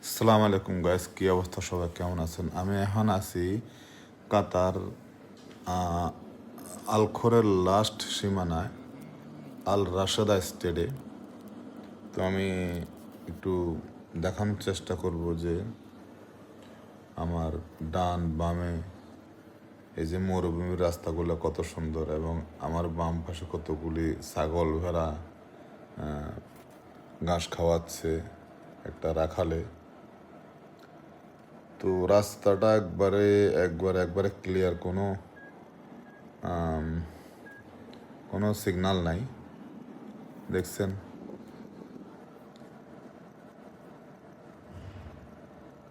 আসসালামু আলাইকুম গাইস, কি অবস্থা? সবাই কেমন আছেন? আমি এখন আছি কাতার, আহ, আলখোরের লাস্ট সীমানায়, আল রাশেদা স্টেটে। তো আমি একটু দেখানোর চেষ্টা করব যে আমার ডান বামে এই যে মরুভূমির রাস্তাগুলো কত সুন্দর, এবং আমার বাম পাশে কতগুলি ছাগল ভেড়া ঘাস খাওয়াচ্ছে একটা রাখালে। তো রাস্তাটা একবারে ক্লিয়ার, কোনো সিগন্যাল নাই। দেখছেন,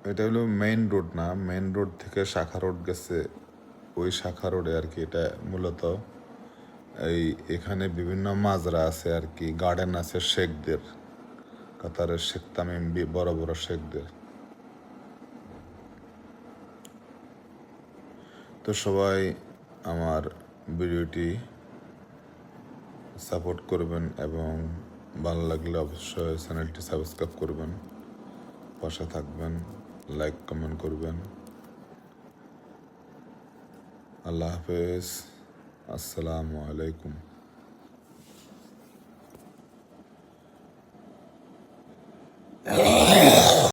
এটা হলো মেইন রোড না, মেইন রোড থেকে শাখা রোড গেছে, ওই শাখা রোডে আর কি। এটা মূলত এখানে বিভিন্ন মাজরা আছে আর কি, গার্ডেন আছে শেখদের, কাতারের শেখ তামিম বড় বড় শেখদের। তো সবাই আমার ভিডিওটি সাপোর্ট করবেন, এবং ভালো লাগলে অবশ্যই চ্যানেলটি সাবস্ক্রাইব করবেন, পাশে থাকবেন, লাইক কমেন্ট করবেন। আল্লাহ হাফেজ, আসসালামু আলাইকুম।